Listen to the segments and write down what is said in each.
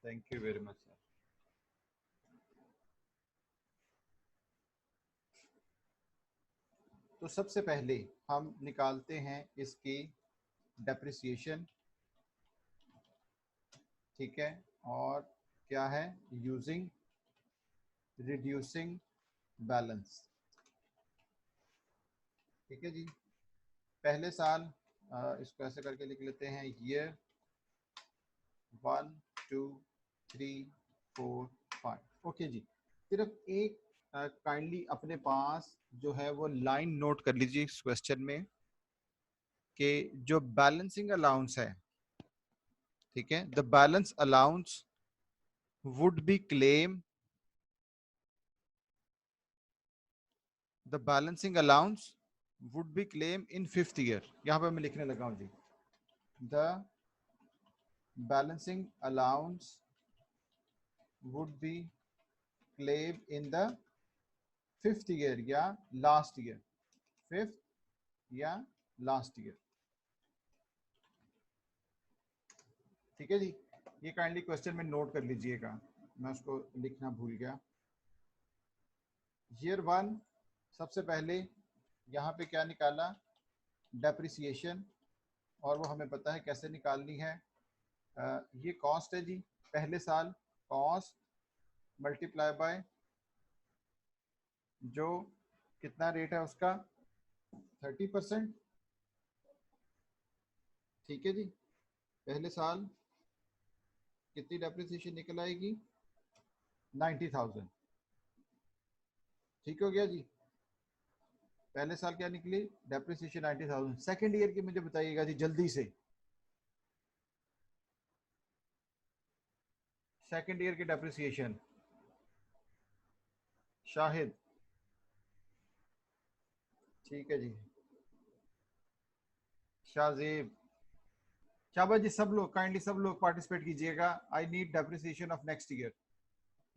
Thank you very much sir. तो सबसे पहले हम निकालते हैं इसकी डेप्रिसिएशन, ठीक है, और क्या है, यूजिंग रिड्यूसिंग बैलेंस। ठीक है जी। पहले साल इसको ऐसे करके लिख लेते हैं, ईयर 1 2 3 4 5। ओके जी। सिर्फ एक काइंडली अपने पास जो है वो लाइन नोट कर लीजिए इस क्वेश्चन में कि जो बैलेंसिंग अलाउंस है, ठीक है, the balance allowance would be claim, the balancing allowance would be claim in 5th year. यहां पे मैं लिखने लगा हूं जी, the balancing allowance would be claim in the 5th year या लास्ट ईयर, 5th या लास्ट ईयर। ठीक है जी। ये काइंडली क्वेश्चन में नोट कर लीजिएगा, मैं उसको लिखना भूल गया। ईयर 1 सबसे पहले यहाँ पे क्या निकाला, डेप्रिसिएशन, और वो हमें पता है कैसे निकालनी है। ये कॉस्ट है जी, पहले साल कॉस्ट मल्टीप्लाई बाय जो कितना रेट है उसका 30%। ठीक है जी। पहले साल कितनी डेप्रिसिएशन निकल आएगी, 90,000। ठीक हो गया जी। पहले साल क्या निकली, डेप्रिसिएशन 90,000। सेकेंड ईयर की मुझे बताइएगा जी जल्दी से, सेकेंड ईयर की डेप्रिसिएशन। शाहिद, ठीक है जी। शाहजेब, शाबाश जी। सब लोग काइंडली सब लोग पार्टिसिपेट कीजिएगा। I need depreciation of next year.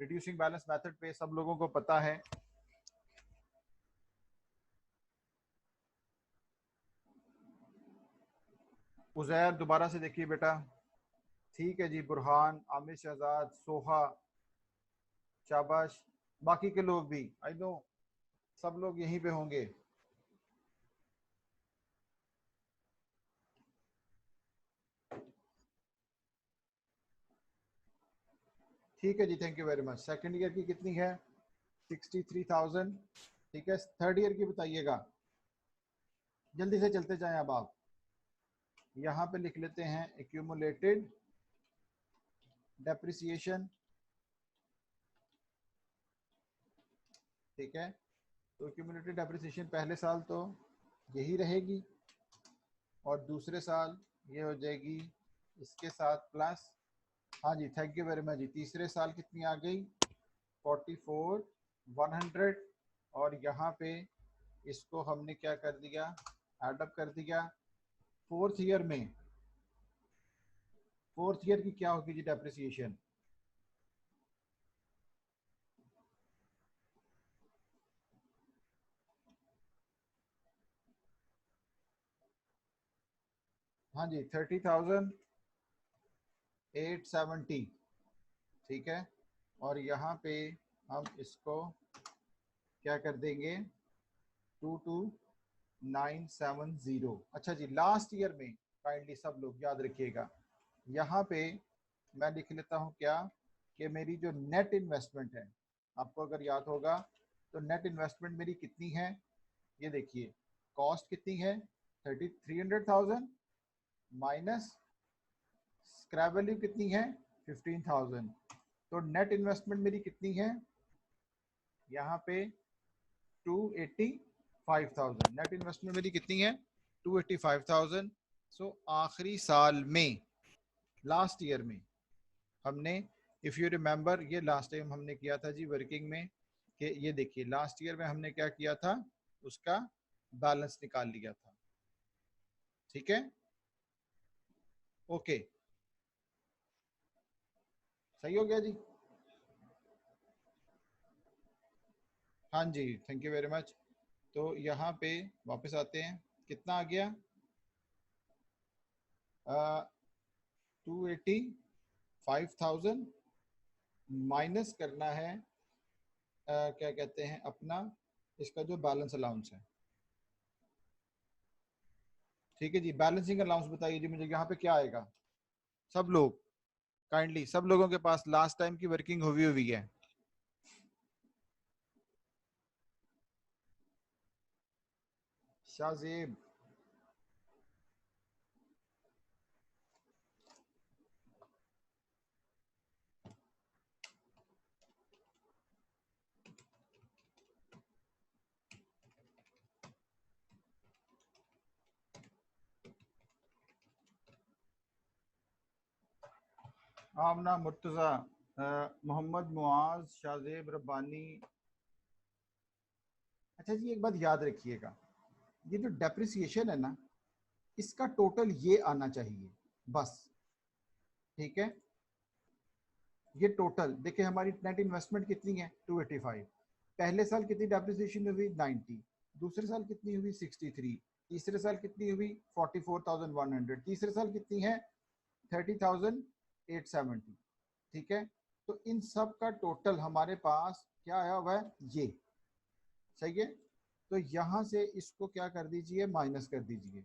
Reducing balance method पे सब लोगों को पता है। उजैर दोबारा से देखिए बेटा। ठीक है जी। बुरहान, आमिर शहजाद, सोहा, शाबाश। बाकी के लोग भी आई नो सब लोग यहीं पे होंगे। ठीक है जी, thank you very much. Second year की कितनी है, 63,000। ठीक है, थर्ड ईयर की बताइएगा, जल्दी से चलते जाएं। अब आप यहाँ पे लिख लेते हैं एक्यूमुलेटेड डेप्रिसिएशन। ठीक है, तो एक्यूमुलेटेड डेप्रिसिएशन पहले साल तो यही रहेगी, और दूसरे साल ये हो जाएगी इसके साथ प्लस। हाँ जी, थैंक यू वेरी मच जी। तीसरे साल कितनी आ गई, 44,100। और यहाँ पे इसको हमने क्या कर दिया, एडअप कर दिया। फोर्थ ईयर में, फोर्थ ईयर की क्या होगी जी डेप्रिसिएशन, हाँ जी, 30,870। ठीक है, और यहाँ पे हम इसको क्या कर देंगे, 22,970। अच्छा जी, लास्ट ईयर में काइंडली सब लोग याद रखिएगा, यहाँ पे मैं लिख लेता हूँ क्या, कि मेरी जो नेट इन्वेस्टमेंट है, आपको अगर याद होगा तो नेट इन्वेस्टमेंट मेरी कितनी है, ये देखिए, कॉस्ट कितनी है, 300,000 माइनस स्क्रैप वैल्यू कितनी है, 15,000। तो नेट इन्वेस्टमेंट मेरी कितनी है, यहाँ पे 285,000। नेट इन्वेस्टमेंट मेरी कितनी है, 285,000। सो आखिरी साल में, लास्ट ईयर में हमने, इफ यू रिमेंबर, ये लास्ट टाइम हमने किया था जी वर्किंग में, कि ये देखिए लास्ट ईयर में हमने क्या किया था, उसका बैलेंस निकाल लिया था। ठीक है, ओके, सही हो गया जी। हाँ जी, थैंक यू वेरी मच। तो यहाँ पे वापस आते हैं, कितना आ गया, 285 5,000 माइनस करना है क्या कहते हैं अपना इसका जो बैलेंस अलाउंस है। ठीक है जी, बैलेंसिंग अलाउंस बताइए जी मुझे यहाँ पे क्या आएगा। सब लोग काइंडली, सब लोगों के पास लास्ट टाइम की वर्किंग हुई हुई है। शाहजेब, आमना, मुर्तजा, मोहम्मद मुआज, शाहजेब, रब्बानी। अच्छा जी, एक बात याद रखिएगा, ये जो डेप्रिसिएशन है ना, इसका टोटल ये आना चाहिए बस। ठीक है, ये टोटल देखिए हमारी नेट इन्वेस्टमेंट कितनी है 285। पहले साल कितनी डेप्रिसिएशन हुई 90, दूसरे साल कितनी हुई 63, तीसरे साल कितनी हुई 44,100, तीसरे साल कितनी है 30,870। ठीक है, तो इन सब का टोटल हमारे पास क्या आया हुआ है ये। सही है, तो यहां से इसको क्या कर दीजिए माइनस कर दीजिए।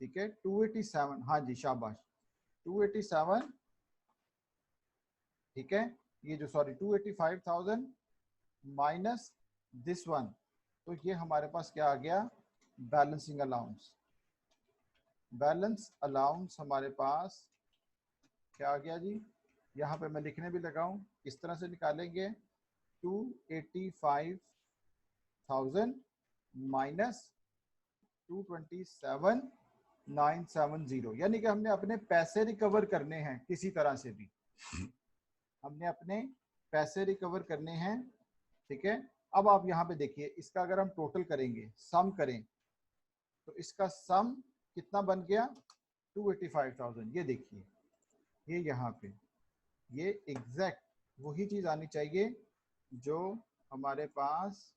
ठीक है, 287, हाँ जी शाबाश, 287। ठीक है, ये जो सॉरी 285,000 माइनस दिस वन, तो ये हमारे पास क्या आ गया बैलेंसिंग अलाउंस। बैलेंस अलाउंस हमारे पास क्या आ गया जी, यहाँ पे मैं लिखने भी लगाऊं, किस तरह से निकालेंगे 285,000 माइनस 227,970, यानी कि हमने अपने पैसे रिकवर करने हैं किसी तरह से भी, हमने अपने पैसे रिकवर करने हैं। ठीक है, अब आप यहाँ पे देखिए इसका अगर हम टोटल करेंगे सम करें तो इसका सम कितना बन गया 285,000। ये देखिए ये यहाँ पे ये एग्जैक्ट वही चीज आनी चाहिए जो हमारे पास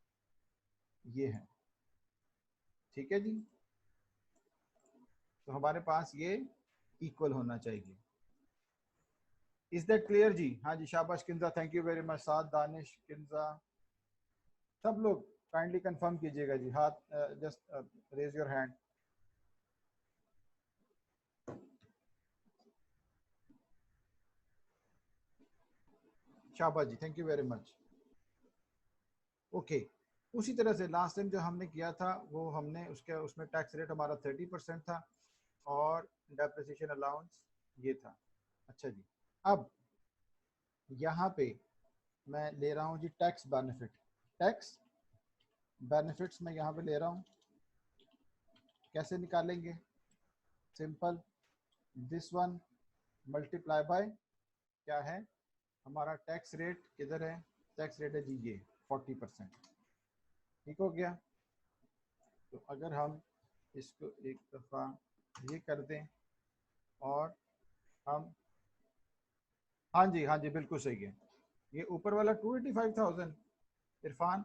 ये है। ठीक है जी, तो हमारे पास ये इक्वल होना चाहिए। इज दैट क्लियर जी? हाँ जी शाबाश Kinza, thank you very much. साथ दानिश किंजा, सब लोग काइंडली कंफर्म कीजिएगा जी, हाथ जस्ट रेज योर हैंड। शाबाश जी, thank you very much. Okay, उसी तरह से लास्ट टाइम जो हमने किया था वो हमने उसके उसमें टैक्स रेट हमारा 30% था और डेप्रिसिएशन अलाउंस ये था। अच्छा जी, अब यहाँ पे मैं ले रहा हूँ जी टैक्स बेनिफिट। टैक्स बेनिफिट्स मैं यहाँ पे ले रहा हूँ, कैसे निकालेंगे, simple, this one multiply by क्या है हमारा टैक्स रेट, किधर है टैक्स रेट है जी ये 40%। ठीक हो गया, तो अगर हम इसको एक दफ़ा ये कर दें और हम, हाँ जी बिल्कुल सही है, ये ऊपर वाला 285,000 इरफान।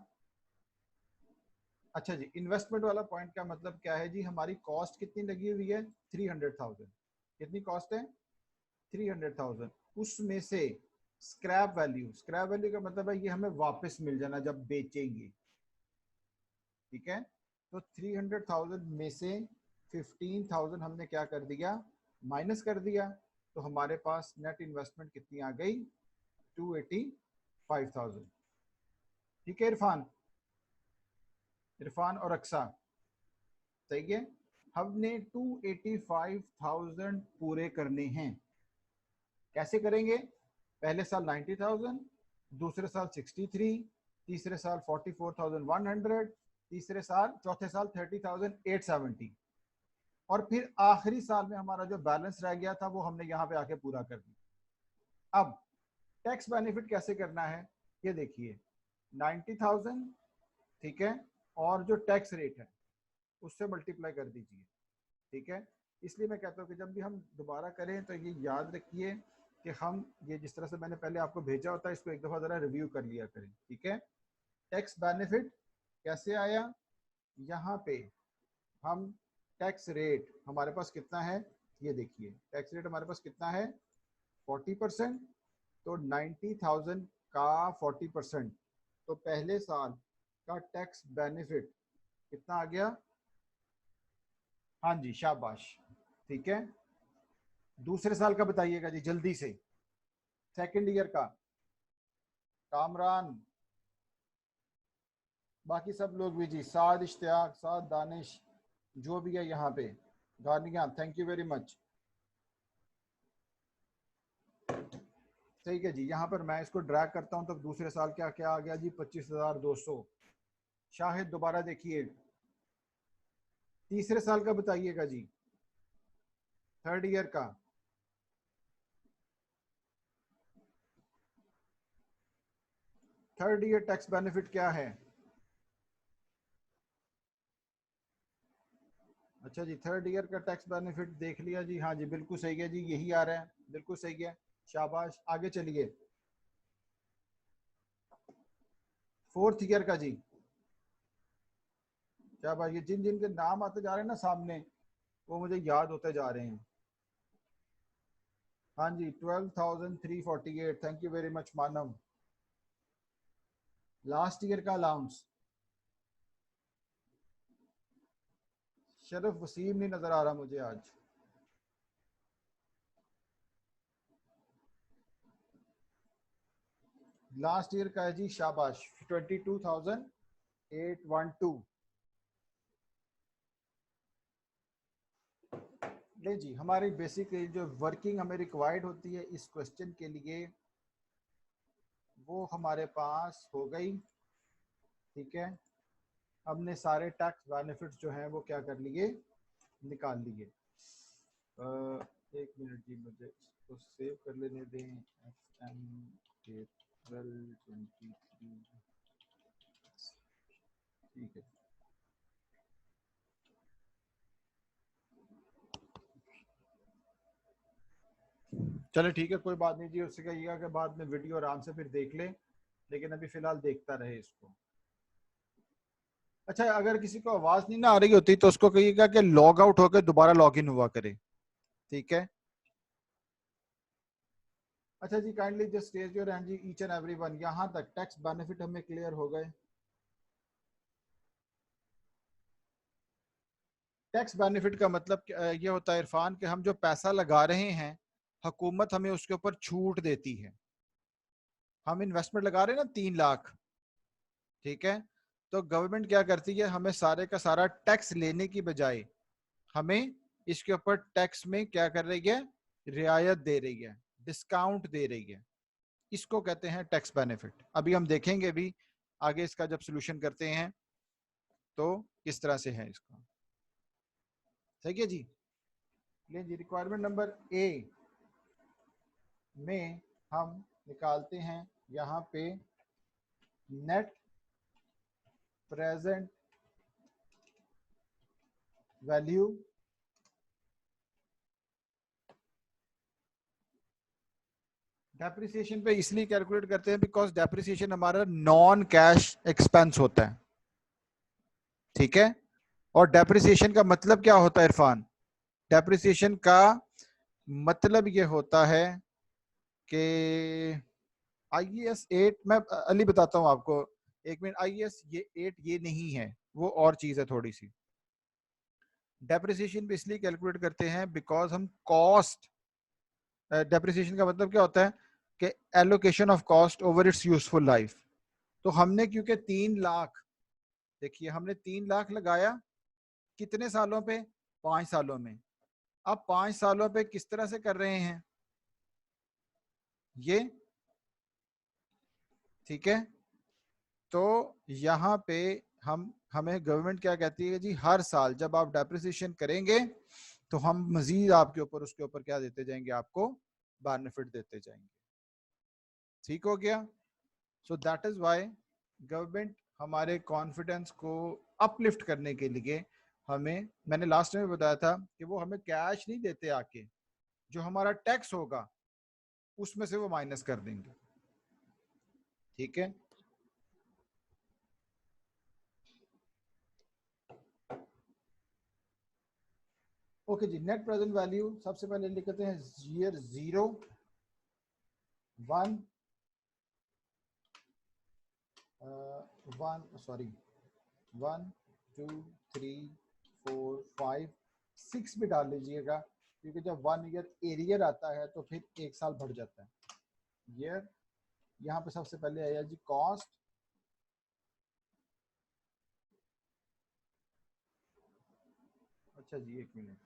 अच्छा जी, इन्वेस्टमेंट वाला पॉइंट का मतलब क्या है जी, हमारी कॉस्ट कितनी लगी हुई है 300,000। कितनी कॉस्ट है 300,000, उसमें से स्क्रैप वैल्यू, स्क्रैप वैल्यू का मतलब है ये हमें वापस मिल जाना जब बेचेंगे। ठीक है, तो 300,000 में से 15,000 हमने क्या कर दिया माइनस कर दिया, तो हमारे पास नेट इन्वेस्टमेंट कितनी आ गई 285,000। ठीक है इरफान, इरफान और अक्सा, सही है। हमने 285,000 पूरे करने हैं, कैसे करेंगे, पहले साल 90,000, दूसरे साल 63, तीसरे साल 44,100, तीसरे साल चौथे साल 30,870, और फिर आखिरी साल में हमारा जो बैलेंस रह गया था वो हमने यहाँ पे आके पूरा कर दिया। अब टैक्स बेनिफिट कैसे करना है, ये देखिए 90,000, ठीक है, और जो टैक्स रेट है उससे मल्टीप्लाई कर दीजिए। ठीक है, इसलिए मैं कहता हूँ कि जब भी हम दोबारा करें तो ये याद रखिए कि हम ये जिस तरह से मैंने पहले आपको भेजा होता है इसको एक दफ़ा ज़रा रिव्यू कर लिया करें। ठीक है, टैक्स बेनिफिट कैसे आया, यहाँ पे हम टैक्स रेट हमारे पास कितना है, ये देखिए टैक्स रेट हमारे पास कितना है 40%, तो 90,000 का 40%, तो पहले साल का टैक्स बेनिफिट कितना आ गया? हाँ जी, शाबाश, ठीक है। दूसरे साल का बताइएगा जी जल्दी से, सेकंड ईयर का। कामरान, बाकी सब लोग भी जी, साद इश्तियाक, साद दानिश, जो भी है यहाँ पे, Ghania, thank you very much. ठीक है जी, यहाँ पर मैं इसको ड्रैग करता हूँ, तो दूसरे साल क्या क्या आ गया जी? 25,200। शाहिद दोबारा देखिए, तीसरे साल का बताइएगा जी, थर्ड ईयर का। थर्ड ईयर टैक्स बेनिफिट क्या है? अच्छा जी, थर्ड ईयर का टैक्स बेनिफिट देख लिया जी, हाँ जी बिल्कुल सही है जी, यही आ रहा है, बिल्कुल सही है, शाबाश। आगे चलिए, फोर्थ ईयर का जी, शाबाश। ये जिन जिन के नाम आते जा रहे हैं ना सामने, वो मुझे याद होते जा रहे हैं। हाँ जी, 12,348, thank you very much Manav. Last year का अलाउंस, शरफ वसीम नहीं नजर आ रहा मुझे आज। लास्ट ईयर का है जी, शाबाश, 22,812। ले जी, हमारी बेसिक जो वर्किंग हमें रिक्वायर्ड होती है इस क्वेश्चन के लिए, वो हमारे पास हो गई, ठीक है। हमने सारे टैक्स बेनिफिट्स जो हैं वो क्या कर लिए, निकाल लिए। एक मिनट जी, मुझे इसको सेव कर लेने दें। FM April 23, ठीक है। चलो ठीक है, कोई बात नहीं जी, उससे कहिएगा कि बाद में वीडियो आराम से फिर देख ले, लेकिन अभी फिलहाल देखता रहे इसको। अच्छा, अगर किसी को आवाज नहीं ना आ रही होती तो उसको कहिएगा कि लॉग आउट होकर दोबारा लॉग इन हुआ करे, ठीक है। अच्छा जी, kindly just stage your hand जी, ईच एंड एवरीवन। यहाँ तक टैक्स बेनिफिट हमें क्लियर हो गए। टैक्स बेनिफिट का मतलब ये होता है इरफान कि हम जो पैसा लगा रहे हैं, हुकूमत हमें उसके ऊपर छूट देती है। हम इन्वेस्टमेंट लगा रहे हैं ना 3 लाख, ठीक है, तो गवर्नमेंट क्या करती है, हमें सारे का सारा टैक्स लेने की बजाय हमें इसके ऊपर टैक्स में क्या कर रही है, रियायत दे रही है, डिस्काउंट दे रही है। इसको कहते हैं टैक्स बेनिफिट। अभी हम देखेंगे भी आगे इसका जब सोल्यूशन करते हैं तो किस तरह से है इसका। सही है जी। ले जी, रिक्वायरमेंट नंबर ए में हम निकालते हैं यहाँ पे नेट प्रेजेंट वैल्यू डेप्रिसिएशन पे इसलिए कैलकुलेट करते हैं बिकॉज डेप्रिसिएशन हमारा नॉन कैश एक्सपेंस होता है, ठीक है। और डेप्रिसिएशन का मतलब क्या होता है इरफान? डेप्रिसिएशन का मतलब ये होता है कि IAS 8, मैं अली बताता हूँ आपको, एक मिनट। IAS ये 8 ये नहीं है, वो और चीज है थोड़ी सी। डेप्रिसिएशन भी इसलिए कैलकुलेट करते हैं बिकॉज हम कॉस्ट, डेप्रिसिएशन का मतलब क्या होता है कि allocation of cost over its useful life. तो हमने क्योंकि 3 लाख, देखिए हमने 3 लाख लगाया कितने सालों पे, 5 सालों में। अब 5 सालों पे किस तरह से कर रहे हैं ये, ठीक है। तो यहाँ पे हमें गवर्नमेंट क्या कहती है जी, हर साल जब आप डेप्रिसिएशन करेंगे तो हम मजीद आपके ऊपर उसके ऊपर क्या देते जाएंगे, आपको बेनिफिट देते जाएंगे। ठीक हो गया। So that is why government हमारे कॉन्फिडेंस को अपलिफ्ट करने के लिए हमें, मैंने लास्ट में बताया था कि वो हमें कैश नहीं देते आके, जो हमारा टैक्स होगा उसमें से वो माइनस कर देंगे, ठीक है। ओके जी, नेट प्रेजेंट वैल्यू सबसे पहले लिखते हैं ईयर 0, वन सॉरी 1 2 3 4 5 6 भी डाल लीजिएगा, क्योंकि जब 1 ईयर एरियर आता है तो फिर 1 साल बढ़ जाता है ईयर। यहाँ पे सबसे पहले आया जी कॉस्ट, अच्छा जी 1 मिनट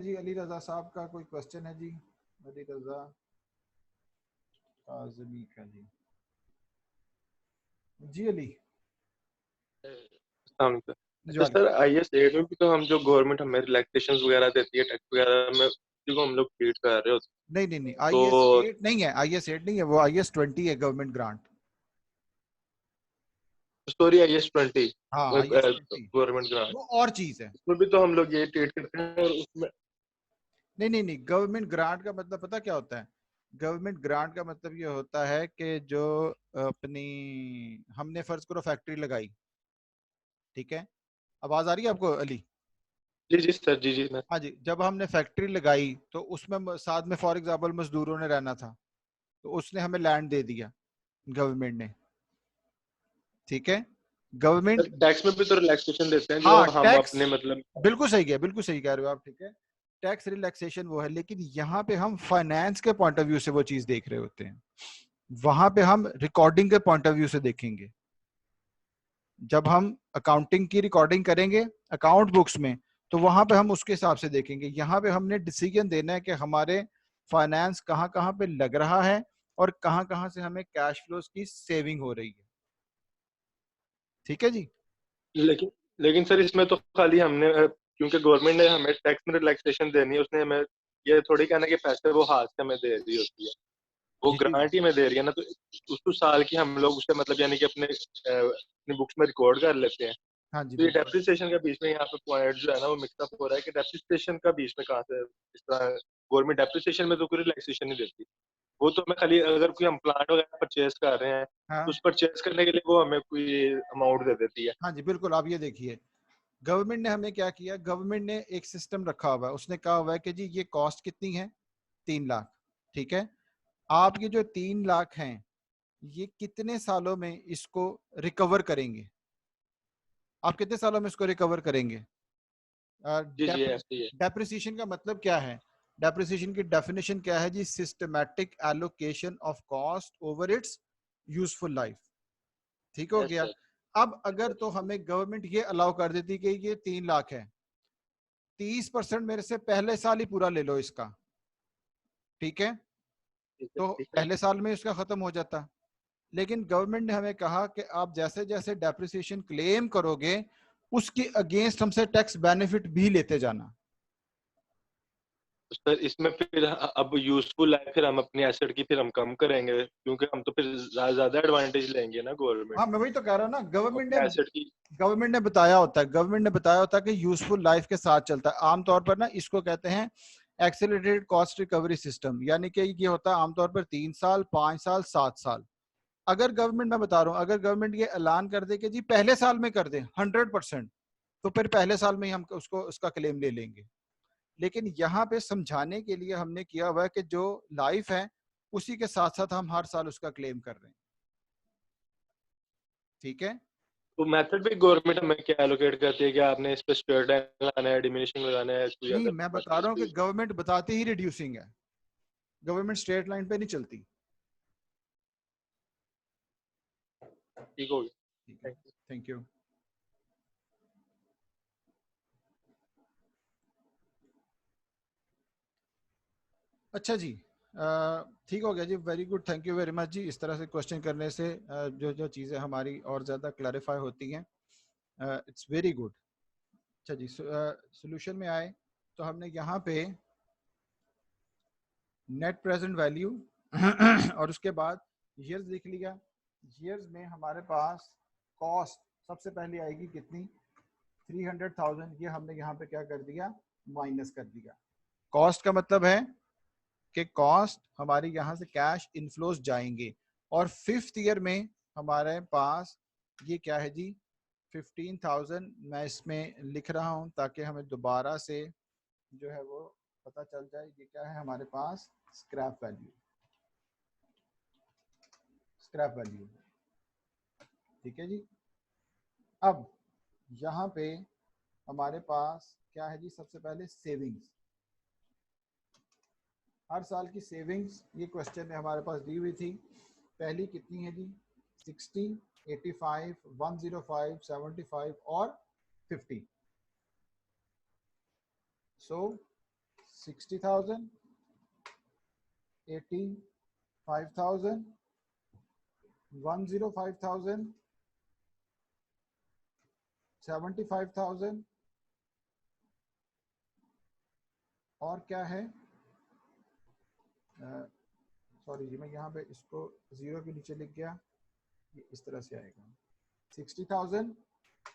जी। अली रजा साहब का कोई क्वेश्चन है जी? अली रजा काज़मी का जी, जी अली अच्छा सर, IAS 8 में भी तो हम जो गवर्नमेंट हमें रिलैक्सेशन वगैरह देती है टैक्स वगैरह में, उसी को हम लोग ट्रीट कर रहे होते नहीं नहीं नहीं, तो। IAS 8 नहीं है, IAS 8 नहीं है, वो IAS 20 है, गवर्नमेंट ग्रांट। सॉरी, IAS 20 हाँ IAS 20 गवर्नमेंट ग्रांट, वो और चीज है। उसमें भी तो हम लोग ये ट्रीट करते हैं। और उसमें नहीं नहीं नहीं, गवर्नमेंट ग्रांट का मतलब पता क्या होता है? गवर्नमेंट ग्रांट का मतलब ये होता है कि जो अपनी, हमने फर्ज करो फैक्ट्री लगाई, ठीक है? आवाज आ रही है आपको अली? जी जी सर, जी जी मैं। हाँ जी, जब हमने फैक्ट्री लगाई तो उसमें साथ में फॉर एग्जाम्पल मजदूरों ने रहना था, तो उसने हमें लैंड दे दिया गवर्नमेंट ने, ठीक है? गवर्नमेंट, टैक्स में भी तो रिलैक्सेशन देते हैं जो हाँ हम टैक्स, अपने मतलब। बिल्कुल सही है, बिल्कुल सही कह रहे हो आप, ठीक है? टैक्स रिलैक्सेशन वो है, लेकिन यहाँ पे हम फाइनेंस के पॉइंट ऑफ व्यू से वो चीज देख रहे होते हैं, वहां पे हम रिकॉर्डिंग के पॉइंट ऑफ व्यू से देखेंगे। जब हम अकाउंटिंग की रिकॉर्डिंग करेंगे अकाउंट बुक्स में, तो वहां पे हम उसके हिसाब से देखेंगे। यहाँ पे हमने डिसीजन देना है कि हमारे फाइनेंस कहाँ कहाँ पे लग रहा है और कहाँ कहाँ से हमें कैश फ्लोज की सेविंग हो रही है, ठीक है जी? लेकिन लेकिन सर, इसमें तो खाली हमने क्योंकि गवर्नमेंट ने हमें टैक्स में रिलैक्सेशन देनी है, उसने हमें ये थोड़ी कहना कि पैसे वो हाथ से हमें दे रही होती है, वो जी जी ग्रांट ही में दे रही है ना। तो उस साल की हम लोग उसे मतलब यानी कि अपनी बुक्स में रिकॉर्ड कर लेते हैं। हाँ जी तो ये बिल्कुल। डेप्रिसिएशन का बीच में यहाँ पे पॉइंट जो है ना वो मिक्सअप हो रहा है कि डेप्रिसिएशन का बीच में कहाँ से इस तरह गवर्नमेंट डेप्रिसिएशन में तो कोई रिलैक्सेशन नहीं देती। वो तो हमें खाली अगर कोई हम प्लांट वगैरह परचेज कर रहे हैं तो हाँ उस परचेज करने के लिए वो हमें कोई अमाउंट दे देती है। हाँ जी बिल्कुल, आप ये देखिए, गवर्नमेंट ने हमें क्या किया, गवर्नमेंट ने एक सिस्टम रखा हुआ है, उसने कहा हुआ है कि जी ये कॉस्ट कितनी है, 3 लाख, ठीक है? आप ये जो 3 लाख हैं, ये कितने सालों में इसको रिकवर करेंगे? आप कितने सालों में इसको रिकवर करेंगे? जी जी ऐसे ही है। डेप्रिसिएशन का मतलब क्या है? डेप्रिसिएशन की डेफिनेशन क्या है जी? Systematic allocation of cost over its useful life, ठीक हो यस गया? सर। अब अगर तो हमें गवर्नमेंट ये अलाउ कर देती कि ये 3 लाख है, 30% मेरे से पहले साल ही पूरा ले लो इसका, ठीक है? ठीक है तो ठीक है। पहले साल में इसका खत्म हो जाता। लेकिन गवर्नमेंट ने हमें कहा कि आप जैसे जैसे डेप्रिसिएशन क्लेम करोगे, उसके अगेंस्ट हमसे टैक्स बेनिफिट भी लेते जाना। तो सर इसमें फिर अब यूजफुल है, फिर हम अपनी एसेट की फिर हम कम करेंगे क्योंकि हम तो फिर ज्यादा एडवांटेज लेंगे ना गवर्नमेंट हाँ मैं वही तो कह रहा हूँ ना, अपने एसेट की। गवर्नमेंट ने बताया होता है, गवर्नमेंट ने बताया होता है कि यूजफुल लाइफ के साथ चलता है। आमतौर पर ना इसको कहते हैं एक्सेलरेटेड कॉस्ट रिकवरी सिस्टम, यानी कि ये होता है आमतौर पर 3 साल, 5 साल, 7 साल। अगर गवर्नमेंट, मैं बता रहा हूँ, अगर गवर्नमेंट ये ऐलान कर दे कि जी पहले साल में कर दे 100%, तो फिर पहले साल में ही हम उसको उसका क्लेम ले लेंगे। लेकिन यहाँ पे समझाने के लिए हमने किया हुआ है कि जो लाइफ है उसी के साथ साथ हम हर साल उसका क्लेम कर रहे हैं, ठीक है? तो मेथड भी गवर्नमेंट हमें क्या एलोकेट करती है कि आपने इस पे स्ट्रेट लाइन लगाना है, डिमिनिशिंग लगाना है, कोई नहीं, अदर मैं बता मेथड रहा हूँ कि भी। गवर्नमेंट बताती ही रिड्यूसिंग है, गवर्नमेंट स्ट्रेट लाइन पे नहीं चलती। ठीक होगी। ठीक है, थैंक यू। अच्छा जी, ठीक हो गया जी, very good, thank you very much जी। इस तरह से क्वेश्चन करने से जो जो चीज़ें हमारी और ज़्यादा क्लैरिफाई होती हैं, इट्स वेरी गुड। अच्छा जी, सोल्यूशन में आए तो हमने यहाँ पे नेट प्रेजेंट वैल्यू और उसके बाद ईयर्स लिख लिया। ईयर्स में हमारे पास कॉस्ट सबसे पहले आएगी कितनी, 300,000, ये हमने यहाँ पे क्या कर दिया, माइनस कर दिया। कॉस्ट का मतलब है कि कॉस्ट हमारी यहाँ से कैश इनफ्लोज जाएंगे, और 5th ईयर में हमारे पास ये क्या है जी, 15,000 मैं इसमें लिख रहा हूँ ताकि हमें दोबारा से जो है वो पता चल जाए। ये क्या है हमारे पास, स्क्रैप वैल्यू, स्क्रैप वैल्यू। ठीक है जी। अब यहाँ पे हमारे पास क्या है जी, सबसे पहले सेविंग्स। हर साल की सेविंग्स ये क्वेश्चन में हमारे पास दी हुई थी। पहली कितनी है जी, 60, 85, 105, 75 और 50। सो 60,000, 85,000, 105,000, 75,000 और क्या है, सॉरी जी, मैं यहाँ पे इसको जीरो के नीचे लिख गया, ये इस तरह से आएगा 60,000,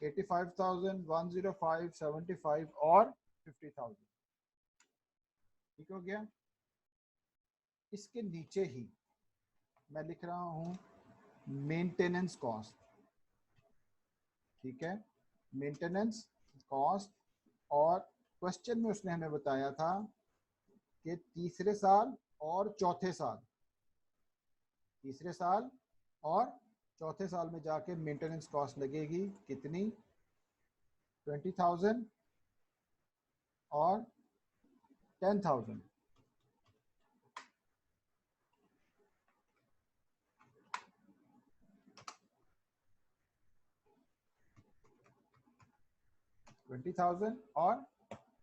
85,000, 105, 75 और 50,000। ठीक हो गया। इसके नीचे ही मैं लिख रहा हूँ मेंटेनेंस कॉस्ट। ठीक है, मेंटेनेंस कॉस्ट। और क्वेश्चन में उसने हमें बताया था कि तीसरे साल और चौथे साल, तीसरे साल और चौथे साल में जाके मेंटेनेंस कॉस्ट लगेगी कितनी, 20,000 और 10,000। और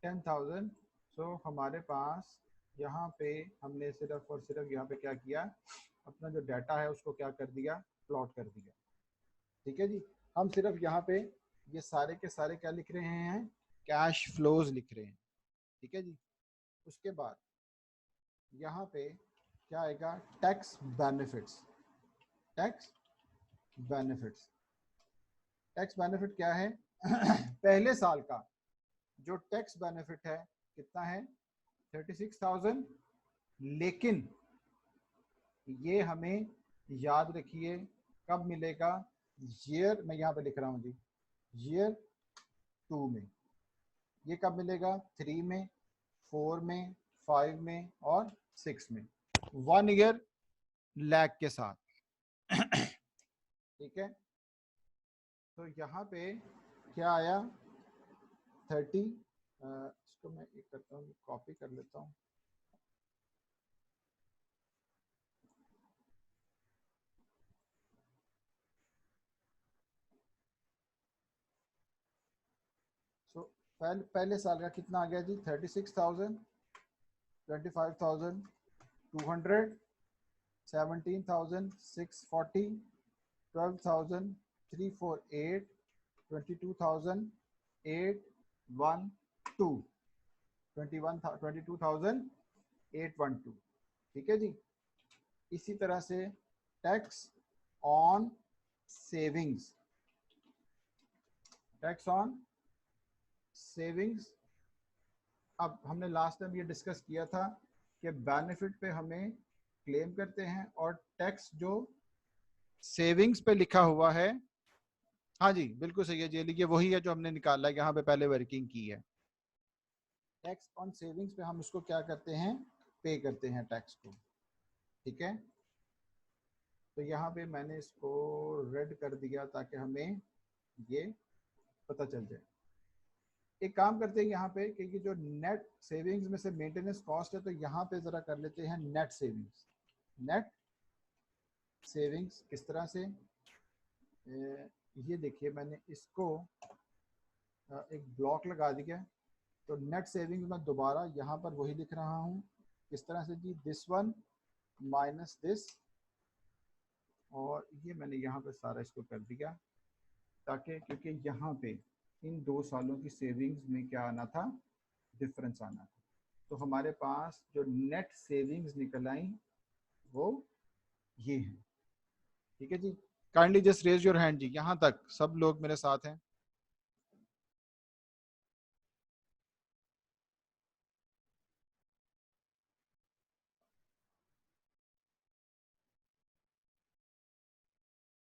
10,000। सो हमारे पास यहाँ पे हमने सिर्फ और सिर्फ यहाँ पे क्या किया, अपना जो डाटा है उसको क्या कर दिया, प्लॉट कर दिया। ठीक है जी। हम सिर्फ यहाँ पे ये सारे के सारे क्या लिख रहे हैं, कैश फ्लोज लिख रहे हैं। ठीक है जी। उसके बाद यहाँ पे क्या आएगा, tax benefits. Tax benefits, tax benefit क्या है पहले साल का जो टैक्स बेनिफिट है कितना है, 36,000। लेकिन ये हमें याद रखिए कब मिलेगा, ईयर, मैं यहाँ पे लिख रहा हूँ जी, ईयर 2 में। ये कब मिलेगा, 3 में, 4 में, 5 में और 6 में, 1 ईयर लैग के साथ। ठीक है। तो यहाँ पे क्या आया, 30, इसको मैं एक करता हूँ, कॉपी कर लेता हूँ। सो पहले साल का कितना आ गया जी, 36,000, 25,200, 17,640, 12,348, 22,812, 22,812। ठीक है जी। इसी तरह से tax on savings, tax on savings. अब हमने लास्ट टाइम ये डिस्कस किया था कि बेनिफिट पे हमें क्लेम करते हैं और टैक्स जो सेविंग्स पे लिखा हुआ है, हाँ जी बिल्कुल सही है जी, ये वही है जो हमने निकाला है, यहाँ पे पहले वर्किंग की है। टैक्स ऑन सेविंग्स पे हम इसको क्या करते हैं, पे करते हैं टैक्स को। ठीक है। तो यहाँ पे मैंने इसको रेड कर दिया ताकि हमें ये पता चल जाए। एक काम करते हैं यहाँ पे कि जो नेट सेविंग्स में से मेंटेनेंस कॉस्ट है, तो यहाँ पे जरा कर लेते हैं नेट सेविंग्स। नेट सेविंग्स किस तरह से, ये देखिए मैंने इसको एक ब्लॉक लगा दिया। तो नेट सेविंग्स मैं दोबारा यहाँ पर वही लिख रहा हूँ, किस तरह से जी, दिस वन माइनस दिस, और ये मैंने यहाँ पे सारा इसको कर दिया ताकि, क्योंकि यहाँ पे इन 2 सालों की सेविंग्स में क्या आना था, डिफरेंस आना था। तो हमारे पास जो नेट सेविंग्स निकल आई वो ये है। ठीक है जी। Kindly just raise your hand जी, यहाँ तक सब लोग मेरे साथ हैं।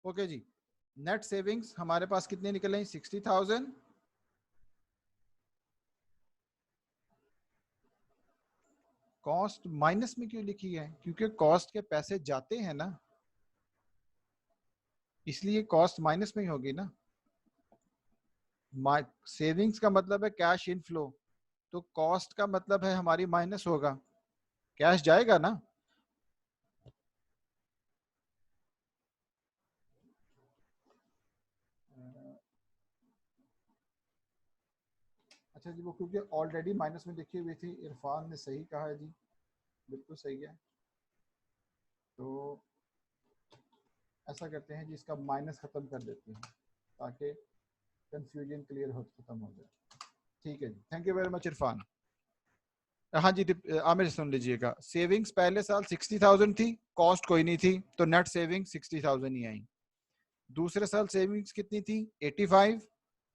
ओके जी। नेट सेविंग्स हमारे पास कितने निकल आई, 60,000। कॉस्ट माइनस में क्यों लिखी है, क्योंकि कॉस्ट के पैसे जाते हैं ना, इसलिए कॉस्ट माइनस में ही होगी ना। सेविंग्स का मतलब है कैश इनफ्लो, तो कॉस्ट का मतलब है हमारी माइनस होगा, कैश जाएगा ना। अच्छा जी, वो क्योंकि ऑलरेडी माइनस में लिखी हुई थी, इरफान ने सही कहा है जी, बिल्कुल सही है। तो ऐसा करते हैं जी, इसका माइनस खत्म कर देते हैं ताकि कंफ्यूजन क्लियर हो, खत्म हो जाए। ठीक है जी, thank you very much Irfan. हाँ जी आमिर सुन लीजिएगा, सेविंग्स पहले साल 60,000 थी, कॉस्ट कोई नहीं थी, तो नेट सेविंग 60,000 ही आई। दूसरे साल सेविंग्स कितनी थी 85,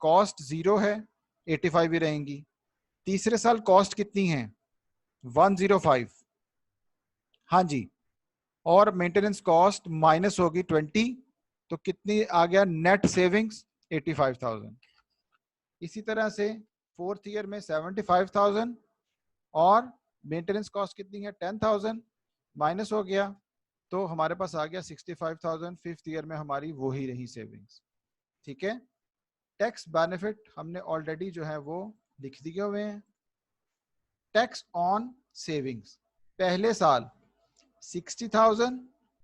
कॉस्ट जीरो है, 85 ही रहेंगी। तीसरे साल कॉस्ट कितनी है 105, हाँ जी, और मेंटेनेंस कॉस्ट माइनस होगी 20, तो कितनी आ गया नेट सेविंग्स 85,000। इसी तरह से फोर्थ ईयर में 75,000 और मेंटेनेंस कॉस्ट कितनी है 10,000, माइनस हो गया तो हमारे पास आ गया 65,000। फिफ्थ ईयर में हमारी वो ही रही सेविंग्स। ठीक है, टैक्स बेनिफिट हमने ऑलरेडी जो है वो लिख दिए हुए हैं। टैक्स ऑन सेविंग्स पहले साल 60,000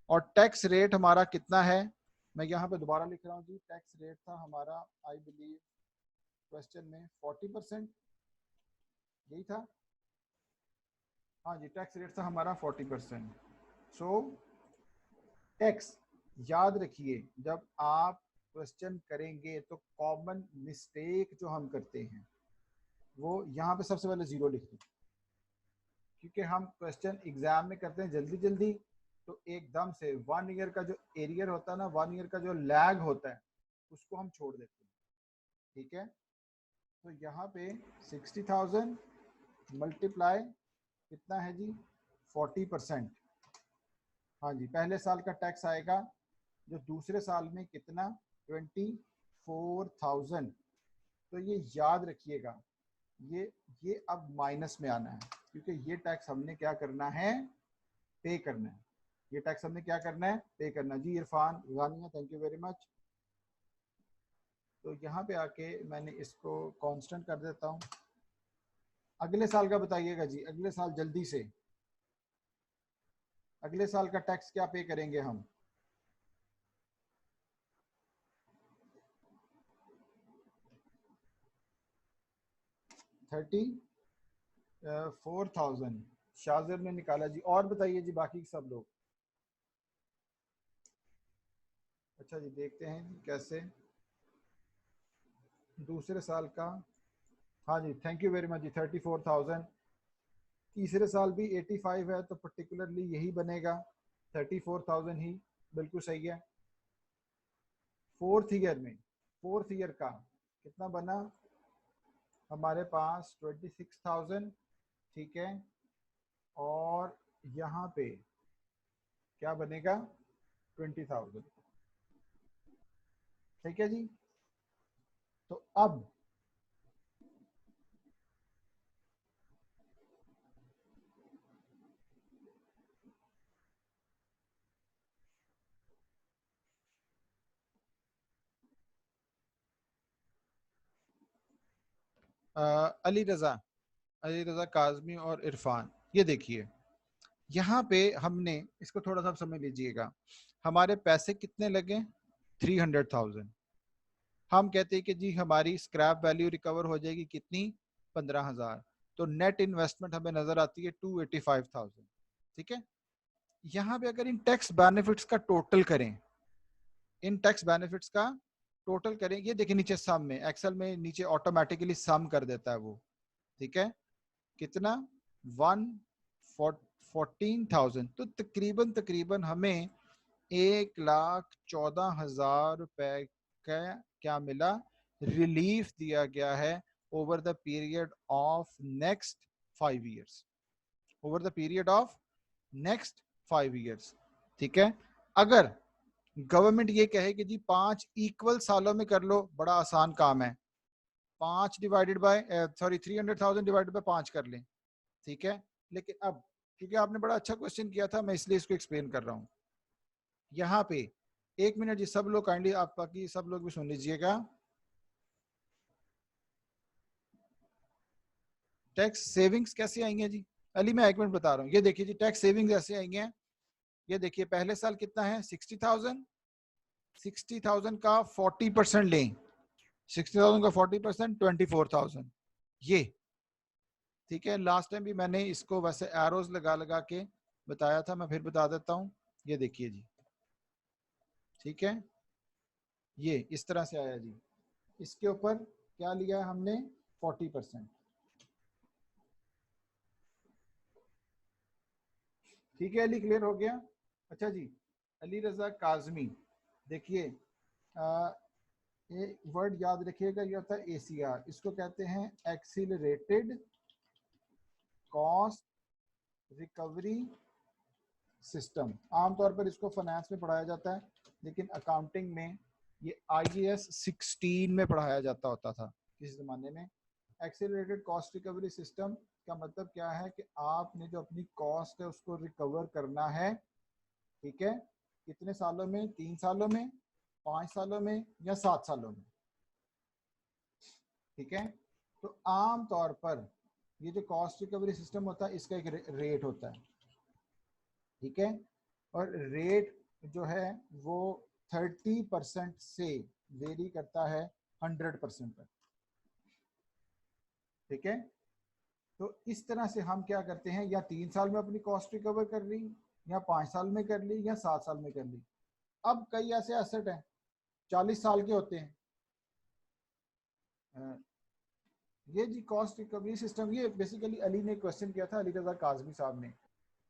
और टैक्स रेट हमारा कितना है, मैं यहाँ पे दोबारा लिख रहा हूँ जी। टैक्स रेट था हमारा आई बिलीव क्वेश्चन में 40%, यही था। हाँ जी, टैक्स रेट था हमारा 40%। सो टैक्स याद रखिए, जब आप क्वेश्चन करेंगे तो कॉमन मिस्टेक जो हम करते हैं वो यहाँ पे सबसे पहले जीरो लिख दें, क्योंकि हम क्वेश्चन एग्जाम में करते हैं जल्दी जल्दी, तो एकदम से 1 ईयर का जो एरियर होता है ना, 1 ईयर का जो लैग होता है उसको हम छोड़ देते हैं। ठीक है, तो यहाँ पे 60,000 मल्टीप्लाई कितना है जी 40%। हाँ जी, पहले साल का टैक्स आएगा जो दूसरे साल में कितना 24,000। तो ये याद रखिएगा, ये अब माइनस में आना है, क्योंकि ये टैक्स हमने क्या करना है पे करना है। ये टैक्स हमने क्या करना है पे करना। जी Irfan Ghania thank you very much. तो यहाँ पे आके मैंने इसको कांस्टेंट कर देता हूँ। अगले साल का बताइएगा जी, अगले साल जल्दी से, अगले साल का टैक्स क्या पे करेंगे हम। थर्टी 4,000 शाजिर ने निकाला जी। और बताइए जी बाकी सब लोग। अच्छा जी, देखते हैं कैसे दूसरे साल का। हाँ जी थैंक यू वेरी मच जी, 34,000। तीसरे साल भी 85 है तो पर्टिकुलरली यही बनेगा 34,000 ही, बिल्कुल सही है। फोर्थ ईयर में, फोर्थ ईयर का कितना बना हमारे पास 26,000। ठीक है, और यहाँ पे क्या बनेगा 20,000। ठीक है जी, तो अब अली रजा काजमी और इरफान, ये देखिए यहाँ पे हमने इसको थोड़ा सा समझ लीजिएगा। हमारे पैसे कितने लगे 300,000। हम कहते हैं कि जी हमारी स्क्रैप वैल्यू रिकवर हो जाएगी कितनी 15,000, तो नेट इन्वेस्टमेंट हमें नजर आती है 285,000। ठीक है, यहाँ पे अगर इन टैक्स बेनिफिट्स का टोटल करें, इन टैक्स बेनिफिट्स का टोटल करें, ये देखिए नीचे सम में, एक्सेल में नीचे ऑटोमेटिकली सम कर देता है वो। ठीक है, कितना 114,000, तो तकरीबन तकरीबन हमें 1,14,000 रुपए का क्या मिला, रिलीफ दिया गया है over the period of next 5 years, over the period of next 5 years. ठीक है, अगर गवर्नमेंट ये कहे कि जी 5 इक्वल सालों में कर लो, बड़ा आसान काम है, 5 डिवाइडेड बाय 300,000 डिवाइडेड बाय 5 कर लें। ठीक है, लेकिन अब क्योंकि आपने बड़ा अच्छा क्वेश्चन किया था, मैं इसलिए इसको एक्सप्लेन कर रहा हूं। यहाँ पे एक मिनट जी, सब लोग काइंडली, आप बाकी सब लोग भी सुन लीजिएगा। टैक्स सेविंग्स कैसे आएंगे जी? अली मैं एक मिनट बता रहा हूँ। ये देखिए जी, टैक्स सेविंग्स ऐसे आएंगे। ये देखिए पहले साल कितना है 60,000, 60,000 का 40% लें, 60,000 का 40% 24,000, ये ठीक है। लास्ट टाइम भी मैंने इसको वैसे एरोज लगा लगा के बताया था, मैं फिर बता देता हूँ। ये देखिए जी, ठीक है, ये इस तरह से आया जी। इसके ऊपर क्या लिया है हमने 40%, ठीक है अली, क्लियर हो गया। अच्छा जी, अली रजा काजमी, देखिए ये वर्ड याद रखिएगा, ये होता है ACR, इसको कहते हैं एक्सीलरेटेड कॉस्ट रिकवरी सिस्टम। आमतौर पर इसको फाइनेंस में पढ़ाया जाता है, लेकिन अकाउंटिंग में ये IAS 16 में पढ़ाया जाता होता था किसी ज़माने में। एक्सीलरेटेड कॉस्ट रिकवरी सिस्टम का मतलब क्या है कि आपने जो अपनी कॉस्ट है उसको रिकवर करना है, ठीक है, कितने सालों में, 3 सालों में, 5 सालों में या 7 सालों में, ठीक है। तो आम तौर पर ये जो कॉस्ट रिकवरी सिस्टम होता है इसका एक रेट होता है, ठीक है, और रेट जो है वो 30% से वेरी करता है 100% तक, ठीक है। तो इस तरह से हम क्या करते हैं, या 3 साल में अपनी कॉस्ट रिकवर कर ली, या 5 साल में कर ली, या 7 साल में कर ली। अब कई ऐसे एसेट हैं 40 साल के होते हैं, ये जी कॉस्ट रिकवरी सिस्टम, ये बेसिकली अली ने क्वेश्चन किया था, अली रजा काजमी साहब ने,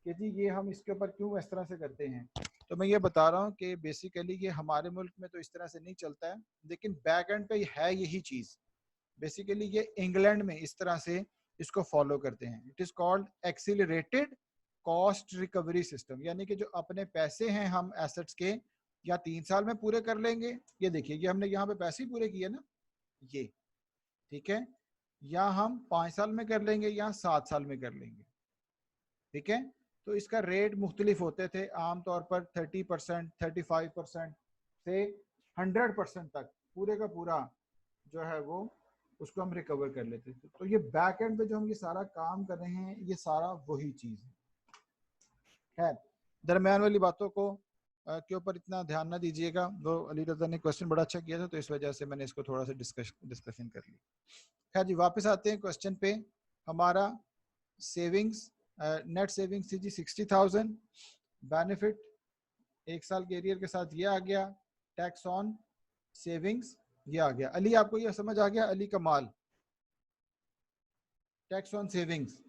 कि जी ये हम इसके ऊपर क्यों इस तरह से करते हैं। तो मैं ये बता रहा हूँ कि बेसिकली ये हमारे मुल्क में तो इस तरह से नहीं चलता है, लेकिन बैक एंड पे है यही चीज़। बेसिकली ये इंग्लैंड में इस तरह से इसको फॉलो करते हैं। It is called accelerated cost recovery system, यानी कि जो अपने पैसे हैं हम एसेट्स के, या 3 साल में पूरे कर लेंगे, ये देखिए ये हमने यहाँ पे पैसे ही पूरे किए ना, ये ठीक है, या हम 5 साल में कर लेंगे या 7 साल में कर लेंगे, ठीक है। तो इसका रेट मुख्तलिफ होते थे, आमतौर पर 30%, 35% से 100% तक पूरे का पूरा जो है वो उसको हम रिकवर कर लेते थे। तो ये बैक एंड पे जो हम ये सारा काम कर रहे हैं, ये सारा वही चीज़ है। खैर, दरमियान वाली बातों को के ऊपर इतना ध्यान ना दीजिएगा, वो अली रजा ने क्वेश्चन बड़ा अच्छा किया था तो इस वजह से मैंने इसको थोड़ा सा डिस्कशन कर ली। खैर जी, वापस आते हैं क्वेश्चन पे। हमारा सेविंग्स, नेट सेविंग्स थी जी 60,000, बेनिफिट 1 साल के एरियर के साथ ये आ गया, टैक्स ऑन सेविंग्स ये आ गया। अली आपको ये समझ आ गया? अली कमाल, टैक्स ऑन सेविंग्स,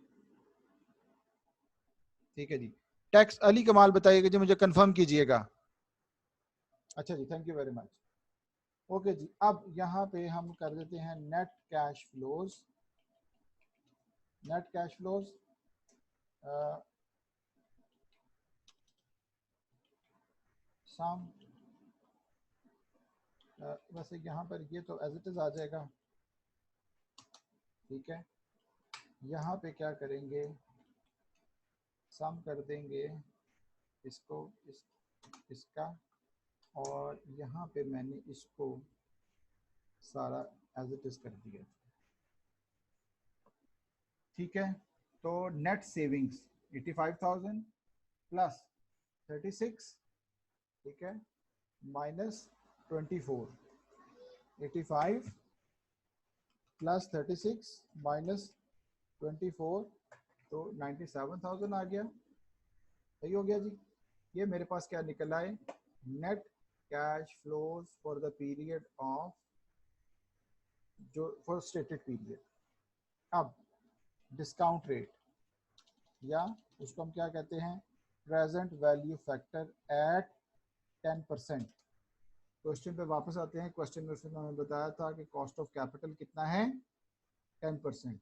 ठीक है जी। टैक्स अली कमाल बताइएगा जी, मुझे कंफर्म कीजिएगा। अच्छा जी, thank you very much. Okay जी, अब यहाँ पे हम कर देते हैं net cash flows. Net cash flows sum, वैसे यहाँ पर ये तो एज इट इज आ जाएगा, ठीक है। यहाँ पे क्या करेंगे, सम कर देंगे इसको इसका, और यहाँ पे मैंने इसको सारा एज इट इज कर दिया, ठीक है। तो नेट सेविंग्स 85,000 प्लस 36, ठीक है, माइनस 24, 85 प्लस 36 माइनस 24, तो 97,000 आ गया। सही हो गया जी। ये मेरे पास क्या निकल आए, net cash flows for the period of, जो फॉर स्टेटेड पीरियड। अब डिस्काउंट रेट, या उसको हम क्या कहते हैं, present value factor at 10%। Question पे वापस आते हैं। क्वेश्चन में उसने हमें बताया था कि कॉस्ट ऑफ कैपिटल कितना है, 10%।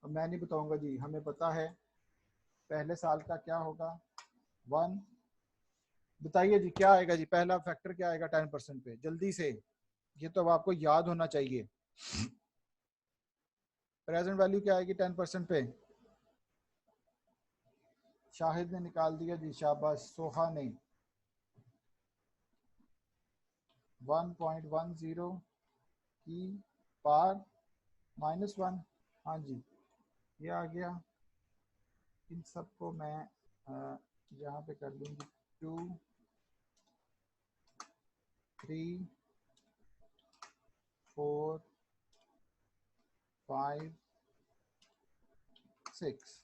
अब मैं नहीं बताऊंगा जी, हमें पता है पहले साल का क्या होगा 1। बताइए जी क्या आएगा जी, पहला फैक्टर क्या आएगा 10% पे, जल्दी से, ये तो अब आपको याद होना चाहिए। प्रेजेंट वैल्यू क्या आएगी 10% पे? शाहिद ने निकाल दिया जी, शाबाश। सोहा ने, 1.10 की पावर -1। हाँ जी, ये आ गया। इन सबको मैं यहाँ पे कर दूंगी 2, 3, 4, 5, 6।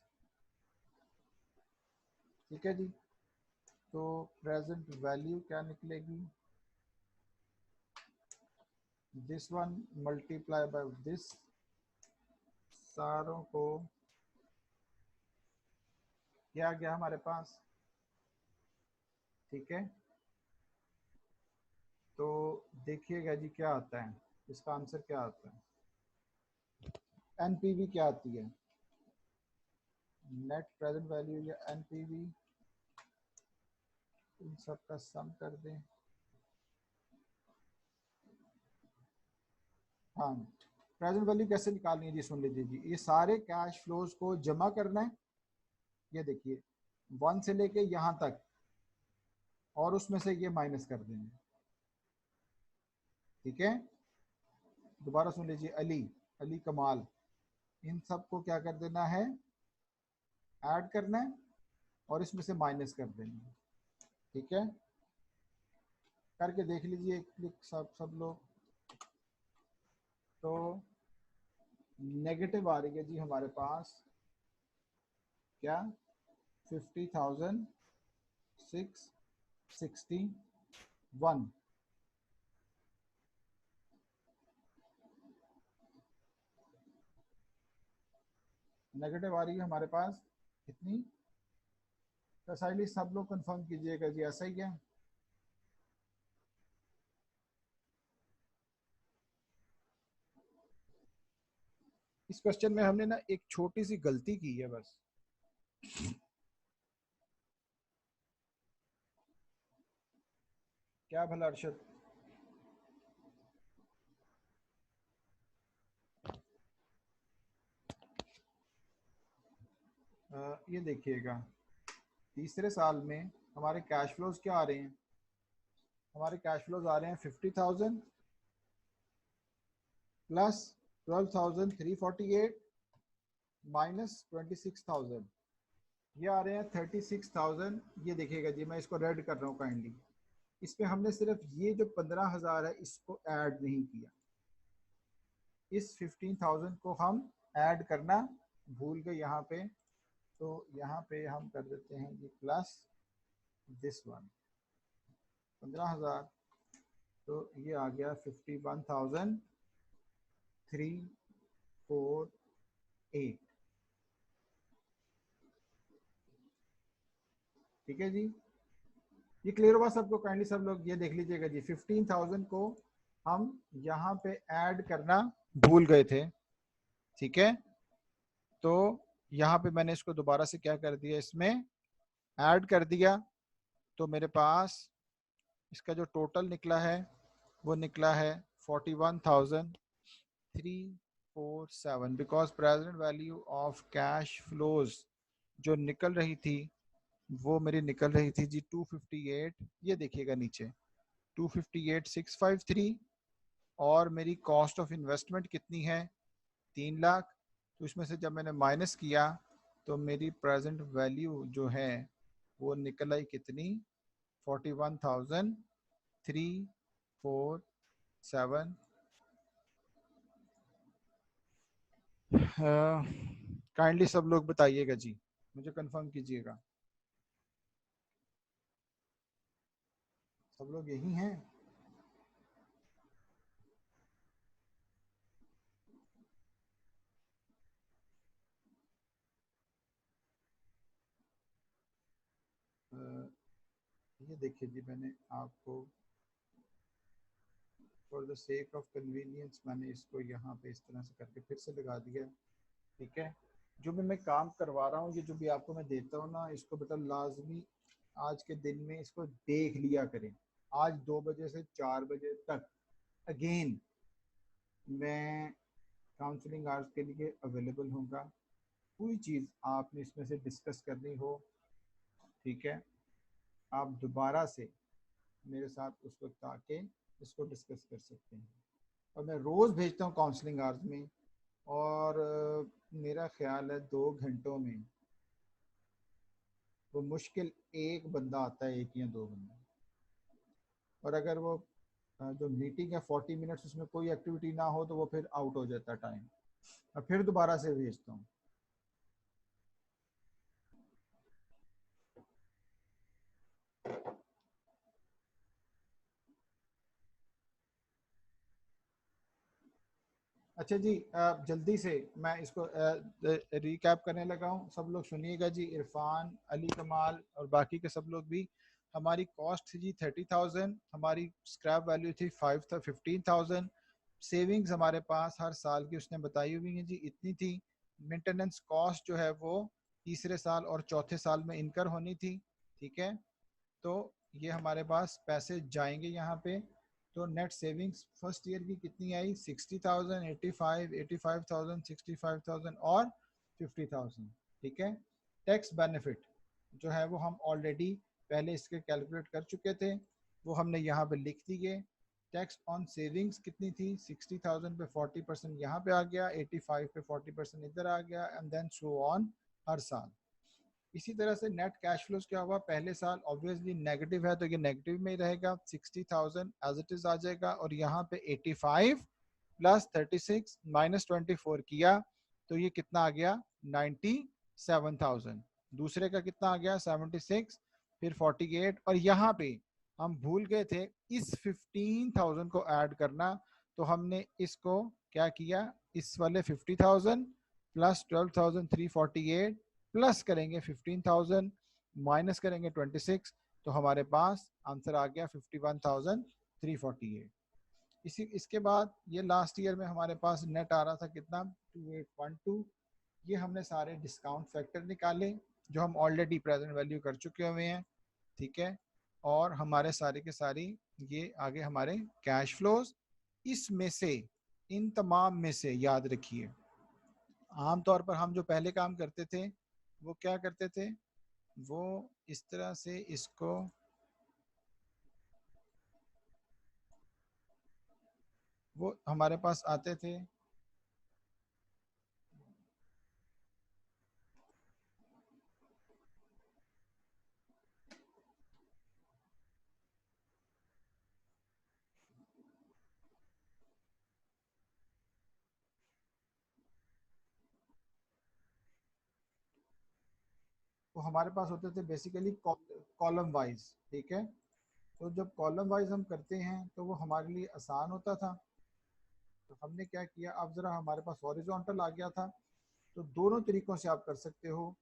ठीक है जी। तो प्रेजेंट वैल्यू क्या निकलेगी, this one multiply by this, सारों को क्या आ गया हमारे पास। ठीक है, तो देखिएगा जी क्या आता है, इसका आंसर क्या आता है। एनपीवी क्या आती है, नेट प्रेजेंट वैल्यू या एनपीवी, इन सब का सम कर दें। हाँ, प्रेजेंट वैल्यू कैसे निकालनी है जी, सुन लीजिए जी। ये सारे कैश फ्लोज को जमा करना है, ये देखिए 1 से लेके यहाँ तक, और उसमें से ये माइनस कर देंगे। ठीक है, दोबारा सुन लीजिए, अली, अली कमाल, इन सब को क्या कर देना है, ऐड करना है, और इसमें से माइनस कर देना है। ठीक है, करके देख लीजिए क्लिक सब लोग। तो नेगेटिव आ रही है जी हमारे पास, क्या, 50,661 नेगेटिव आ रही है हमारे पास कितनी। तो साइडली सब लोग कंफर्म कीजिएगा जी, ऐसा ही है। इस क्वेश्चन में हमने ना एक छोटी सी गलती की है बस। क्या भला अरशद, ये देखिएगा तीसरे साल में हमारे कैश फ्लोज क्या आ रहे हैं, हमारे कैश फ्लोज आ रहे हैं 50,000 प्लस 12,348 माइनस 26,000, ये आ रहे हैं 36,000। ये देखिएगा जी, मैं इसको रेड कर रहा हूँ काइंडली। इसमें हमने सिर्फ ये जो 15,000 है इसको ऐड नहीं किया, इस 15,000 को हम ऐड करना भूल गए यहाँ पे। तो यहाँ पे हम कर देते हैं जी प्लस दिस वन 15,000, तो ये आ गया 51,348। ठीक है जी, ये क्लियर हुआ सबको, काइंडली सब लोग ये देख लीजिएगा जी। 15,000 को हम यहाँ पे ऐड करना भूल गए थे। ठीक है, तो यहाँ पे मैंने इसको दोबारा से क्या कर दिया, इसमें ऐड कर दिया। तो मेरे पास इसका जो टोटल निकला है वो निकला है 41,347, because present value of cash flows जो निकल रही थी वो मेरी निकल रही थी जी 258, ये देखिएगा नीचे 258,653, और मेरी कॉस्ट ऑफ इन्वेस्टमेंट कितनी है 3 लाख। तो इसमें से जब मैंने माइनस किया तो मेरी प्रेजेंट वैल्यू जो है वो निकल आई कितनी, 41,347। काइंडली सब लोग बताइएगा जी, मुझे कंफर्म कीजिएगा, सब लोग यही हैं। ये देखिए जी, मैंने आपको for the sake of convenience मैंने इसको यहाँ पे इस तरह से करके फिर से लगा दिया। ठीक है, जो भी मैं काम करवा रहा हूँ, ये जो भी आपको मैं देता हूँ ना, इसको बेटा लाजमी आज के दिन में इसको देख लिया करें। आज 2 बजे से 4 बजे तक अगेन मैं काउंसलिंग आवर्स के लिए अवेलेबल होगा। कोई चीज़ आपने इसमें से डिस्कस करनी हो, ठीक है, आप दोबारा से मेरे साथ उस वक्त आके इसको डिस्कस कर सकते हैं। और मैं रोज़ भेजता हूँ काउंसलिंग आवर्स में, और मेरा ख्याल है 2 घंटों में वो मुश्किल एक बंदा आता है, 1 या 2 बंदा। और अगर वो जो मीटिंग है 40 मिनट्स, उसमें कोई एक्टिविटी ना हो तो वो फिर आउट हो जाता है टाइम, और फिर दोबारा से भेजता हूँ। अच्छा जी, जल्दी से मैं इसको रिकैप करने लगा हूँ, सब लोग सुनिएगा जी। इरफान, अली कमाल और बाकी के सब लोग भी। हमारी कॉस्ट थी जी 30,000, हमारी स्क्रैप वैल्यू थी 15,000। सेविंग्स हमारे पास हर साल की उसने बताई हुई है जी, इतनी थी। मेंटेनेंस कॉस्ट जो है वो तीसरे साल और चौथे साल में इनकर होनी थी, ठीक है। तो ये हमारे पास पैसे जाएंगे यहाँ पे। तो नेट सेविंग्स फर्स्ट ईयर की कितनी आई? 60,000, 85, 85,000, 65,000 और 50,000, ठीक है। टैक्स बेनिफिट जो है वो हम ऑलरेडी पहले इसके कैलकुलेट कर चुके थे, वो हमने यहाँ पे लिख दिए। टैक्स ऑन सेविंग्स कितनी थी? 60,000 पे 40% यहाँ पे आ गया, 85 पे 40% इधर आ गया, एंड देन सो ऑन हर साल। इसी तरह से नेट कैश फ्लोज क्या हुआ? पहले साल ऑब्वियसली नेगेटिव है तो ये नेगेटिव में ही रहेगा, 60,000 एज इट इज आ जाएगा, और यहाँ पे 85 प्लस 36 माइनस 24 किया तो ये कितना आ गया? 97,000। दूसरे का कितना आ गया? 76, फिर 48, और यहाँ पे हम भूल गए थे इस 15,000 को ऐड करना, तो हमने इसको क्या किया? इस वाले 50,000 प्लस 12,348 प्लस करेंगे 15,000 माइनस करेंगे 26, तो हमारे पास आंसर आ गया 51,348। इसके बाद ये लास्ट ईयर में हमारे पास नेट आ रहा था कितना? 2812। ये हमने सारे डिस्काउंट फैक्टर निकाले जो हम ऑलरेडी प्रेजेंट वैल्यू कर चुके हुए हैं, ठीक है। और हमारे सारे के सारी ये आगे हमारे कैश फ्लोज। इसमें से, इन तमाम में से याद रखिए, आमतौर पर हम जो पहले काम करते थे वो क्या करते थे? वो इस तरह से इसको वो हमारे पास आते थे, वो हमारे पास होते थे बेसिकली कॉलम वाइज, ठीक है। तो जब कॉलम वाइज हम करते हैं तो वो हमारे लिए आसान होता था। तो हमने क्या किया, अब जरा हमारे पास हॉरिजॉन्टल आ गया था, तो दोनों तरीकों से आप कर सकते हो,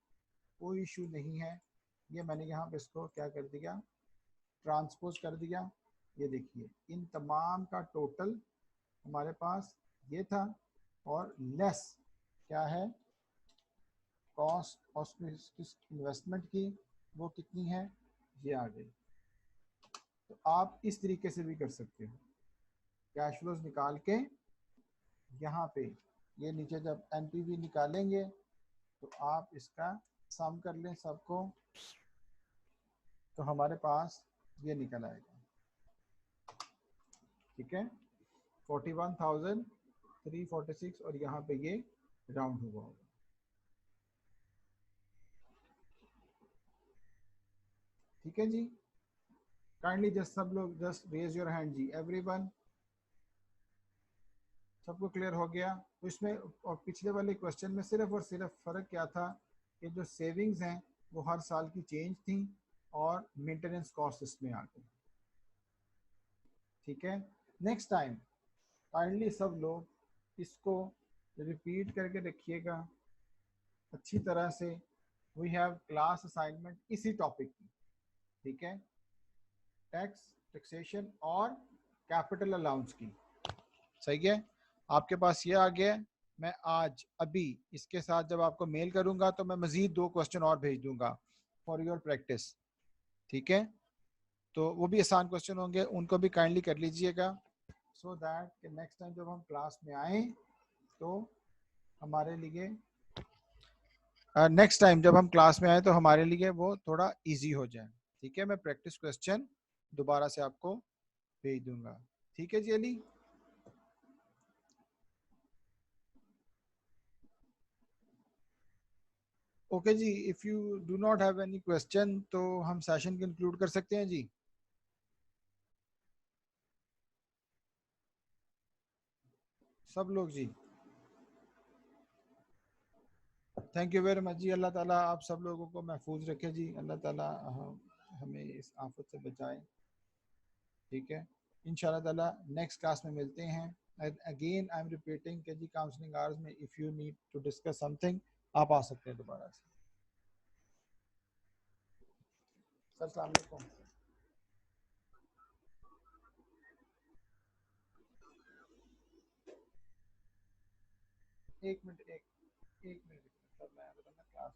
कोई इशू नहीं है। ये मैंने यहाँ पे इसको क्या कर दिया? ट्रांसपोज कर दिया। ये देखिए इन तमाम का टोटल हमारे पास ये था, और लेस क्या है? कॉस्ट ऑफ इन्वेस्टमेंट की, वो कितनी है? ये आ गई। तो आप इस तरीके से भी कर सकते हो, कैश फ्लोज निकाल के यहाँ पे ये नीचे जब एनपीवी निकालेंगे तो आप इसका सम कर लें सबको, तो हमारे पास ये निकल आएगा, ठीक है। 41,346, और यहाँ पे ये राउंड हुआ होगा, ठीक है जी। काइंडली जस्ट सब लोग just raise your hand ji, everyone. सबको क्लियर हो गया? तो इसमें और पिछले वाले क्वेश्चन में सिर्फ और सिर्फ फर्क क्या था कि जो सेविंग्स हैं वो हर साल की चेंज थी, और मेंटेनेंस कॉस्ट इसमें आ गई, ठीक है। नेक्स्ट टाइम काइंडली सब लोग इसको रिपीट करके रखिएगा अच्छी तरह से। वी हैव क्लास असाइनमेंट इसी टॉपिक की, ठीक है, टैक्स, टैक्सेशन और कैपिटल अलाउंस की, सही है। आपके पास ये आ गया। मैं आज अभी इसके साथ जब आपको मेल करूंगा तो मैं मजीद 2 क्वेश्चन और भेज दूंगा फॉर योर प्रैक्टिस, ठीक है। तो वो भी आसान क्वेश्चन होंगे, उनको भी काइंडली कर लीजिएगा, सो दैट नेक्स्ट टाइम जब हम क्लास में आए तो हमारे लिए नेक्स्ट टाइम जब हम क्लास में आए तो हमारे लिए वो थोड़ा इजी हो जाए, ठीक है। मैं प्रैक्टिस क्वेश्चन दोबारा से आपको भेज दूंगा, ठीक है जी अली। ओके जी, if you do not have any question तो हम सेशन कंक्लूड कर सकते हैं जी। सब लोग जी, थैंक यू वेरी मच जी। अल्लाह ताला आप सब लोगों को महफूज रखे जी। अल्लाह ताला हमें इस आफत से बचाए। ठीक है, इंशाल्लाह ताला नेक्स्ट क्लास में मिलते हैं। अगेन आई एम रिपीटिंग कि जी काउंसलिंग आवर्स में if you need to discuss something आप आ सकते हैं दोबारा से। सर अस्सलाम वालेकुम। एक मिनट, एक मिनट सर, मैं क्लास